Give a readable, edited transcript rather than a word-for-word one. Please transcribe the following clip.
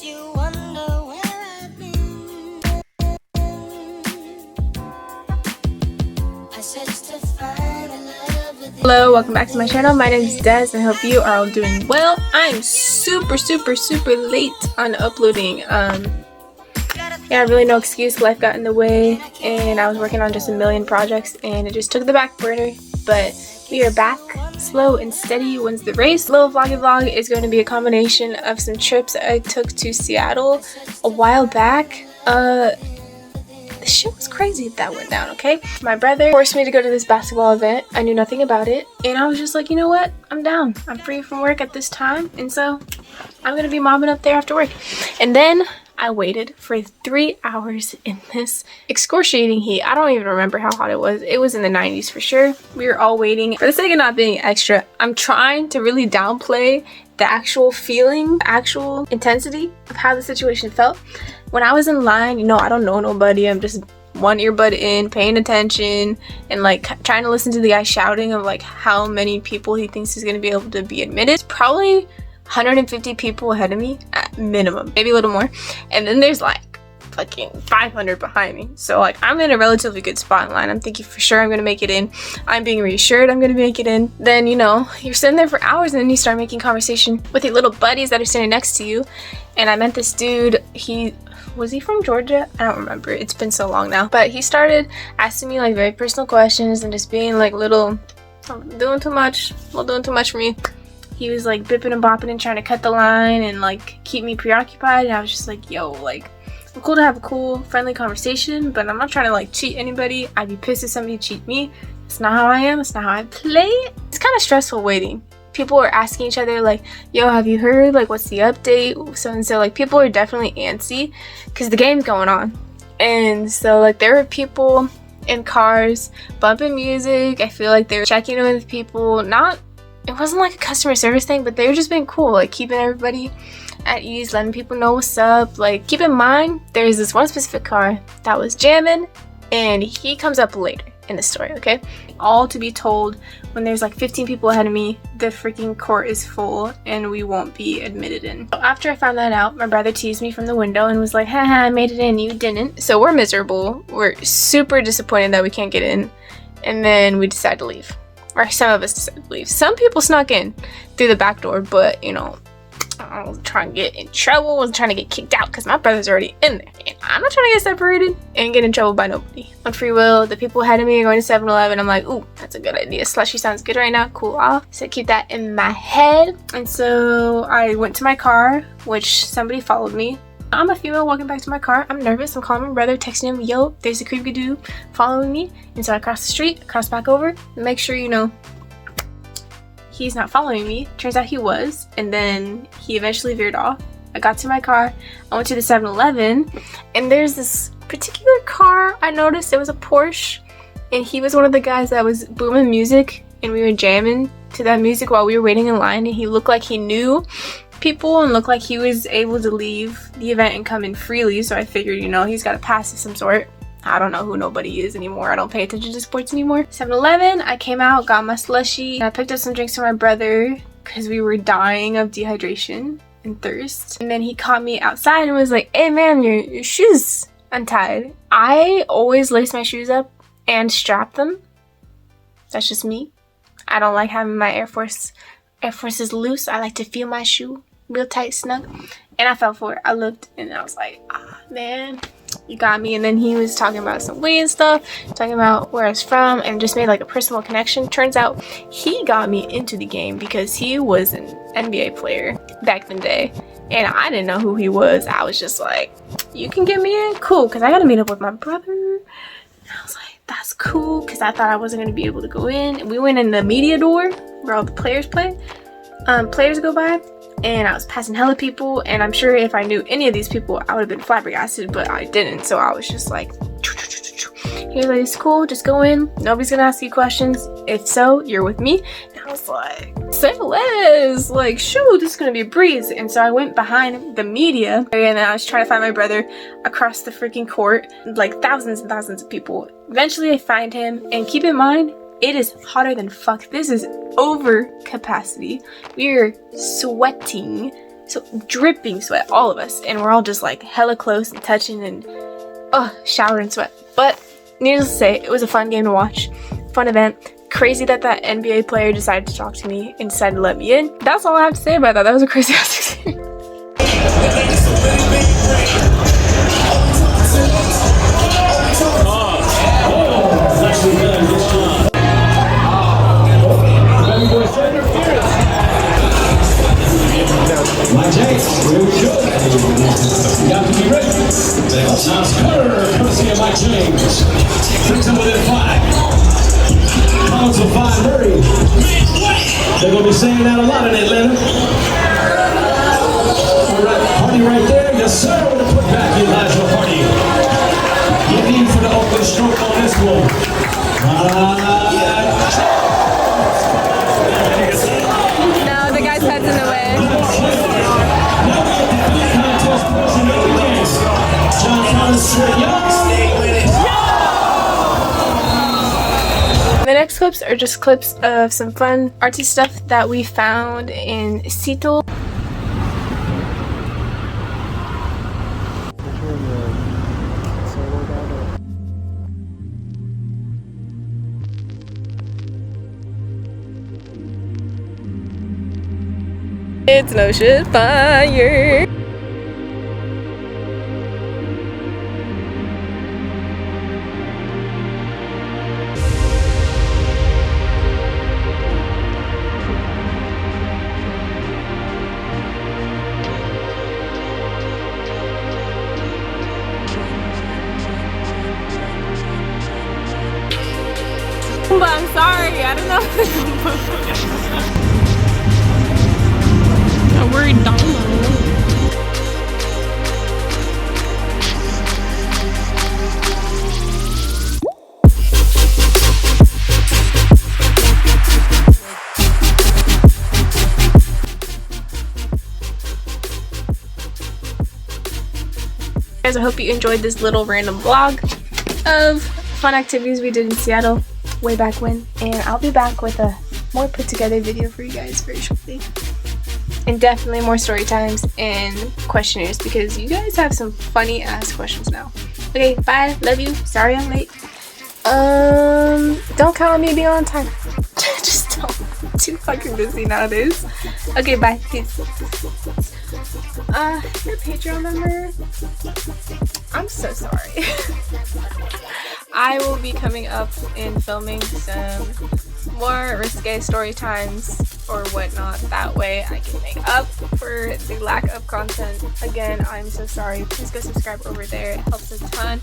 you wonder where I've been. I searched to find a love within. Hello, welcome back to my channel. My name is Des. I hope you are all doing well. I'm super late on uploading. Yeah, really no excuse. Life got in the way and I was working on just a million projects and it just took the back burner. But we are back. Slow and steady wins the race. Little vloggy vlog is going to be a combination of some trips I took to Seattle a while back. The shit was crazy that went down, okay? My brother forced me to go to this basketball event. I knew nothing about it. And I was just like, you know what? I'm down. I'm free from work at this time. And so I'm going to be mobbing up there after work. And then I waited for 3 hours in this excruciating heat. I don't even remember how hot it was. It was in the 90s for sure. We were all waiting. For the sake of not being extra, I'm trying to really downplay the actual feeling, the actual intensity of how the situation felt. When I was in line, you know, I don't know nobody. I'm just one earbud in, paying attention, and like trying to listen to the guy shouting of like how many people he thinks he's gonna be able to be admitted. It's probably 150 people ahead of me at minimum, maybe a little more. And then there's like fucking 500 behind me. So like I'm in a relatively good spot in line. I'm thinking for sure I'm gonna make it in. I'm being reassured I'm gonna make it in. Then, you know, you're sitting there for hours and then you start making conversation with your little buddies that are sitting next to you. And I met this dude. Was he from Georgia? I don't remember. It's been so long now. But he started asking me like very personal questions and just being like doing too much for me. He was like bipping and bopping and trying to cut the line and like keep me preoccupied. And I was just like, yo, like I'm cool to have a cool, friendly conversation, but I'm not trying to like cheat anybody. I'd be pissed if somebody cheat me. It's not how I am. It's not how I play. It's kind of stressful waiting. People are asking each other like, yo, have you heard? Like, what's the update? So and so, like, people are definitely antsy because the game's going on. And so, like, there were people in cars bumping music. I feel like they were checking in with people. It wasn't like a customer service thing, but they were just being cool, like keeping everybody at ease, letting people know what's up. Like, keep in mind, there's this one specific car that was jamming, and he comes up later in the story, okay? All to be told, when there's like 15 people ahead of me, the freaking court is full and we won't be admitted in. So after I found that out, my brother teased me from the window and was like, haha, I made it in, you didn't. So we're miserable. We're super disappointed that we can't get in. And then we decide to leave. Or some of us decided to leave. Some people snuck in through the back door, but you know, I was trying to get in trouble. I wasn't trying to get kicked out because my brother's already in there. And I'm not trying to get separated and get in trouble by nobody. On free will, the people ahead of me are going to 7-Eleven. I'm like, ooh, that's a good idea. Slushy sounds good right now. Cool off. So keep that in my head. And so I went to my car, which somebody followed me. I'm a female walking back to my car. I'm nervous. I'm calling my brother, texting him, yo, there's a creepy dude following me. And so I cross the street, cross back over, and make sure, you know, he's not following me. Turns out he was, and then he eventually veered off. I got to my car, I went to the 7-Eleven, and there's this particular car I noticed. It was a Porsche, and he was one of the guys that was booming music, and we were jamming to that music while we were waiting in line, and he looked like he knew people and looked like he was able to leave the event and come in freely. So I figured, you know, he's got a pass of some sort. I don't know who nobody is anymore. I don't pay attention to sports anymore. 7-Eleven, I came out, got my slushie. I picked up some drinks for my brother because we were dying of dehydration and thirst. And then he caught me outside and was like, hey ma'am, your shoes untied. I always lace my shoes up and strap them. That's just me. I don't like having my Air Forces loose. I like to feel my shoe real tight, snug. And I fell for it. I looked and I was like, ah, man, you got me. And then he was talking about some weed stuff, talking about where I was from, and just made like a personal connection. Turns out he got me into the game because he was an NBA player back in the day. And I didn't know who he was. I was just like, you can get me in? Cool, because I got to meet up with my brother. And I was like, that's cool, because I thought I wasn't going to be able to go in. And we went in the media door where all the players go by. And I was passing hella people, and I'm sure if I knew any of these people, I would have been flabbergasted, but I didn't. So I was just like, he was like, it's cool, just go in. Nobody's gonna ask you questions. If so, you're with me. And I was like, say less. Like, shoot, this is gonna be a breeze. And so I went behind the media, and then I was trying to find my brother across the freaking court, like thousands and thousands of people. Eventually I find him, and keep in mind, it is hotter than fuck. This is over capacity. We're sweating So dripping sweat, all of us, and we're all just like hella close and touching and showering sweat. But needless to say, it was a fun game to watch, fun event. Crazy that NBA player decided to talk to me and decided to let me in. That's all I have to say about that. That was a crazy ass experience. My James, real good. You got to be ready. Sounds curve, courtesy of Mike James. Brings him within 5. Comes with 5 hurry. They're going to be saying that a lot in Atlanta. All right, Hardy right there. Yes, sir, with a putback, Elijah Hardy. You need for the open stroke on this one. No, the guy's head's in the way. The next clips are just clips of some fun artsy stuff that we found in Seattle. It's no shit fire. But I'm sorry, I don't know. I'm worried, guys, I hope you enjoyed this little random vlog of fun activities we did in Seattle way back when, and I'll be back with a more put together video for you guys very shortly, and definitely more story times and questionnaires because you guys have some funny ass questions now. Okay, bye, love you, sorry I'm late. Don't count on me being on time. Just don't. I'm too fucking busy nowadays. Okay, bye, peace. Your Patreon member, I'm so sorry. I will be coming up and filming some more risque story times or whatnot. That way I can make up for the lack of content. Again, I'm so sorry. Please go subscribe over there. It helps a ton.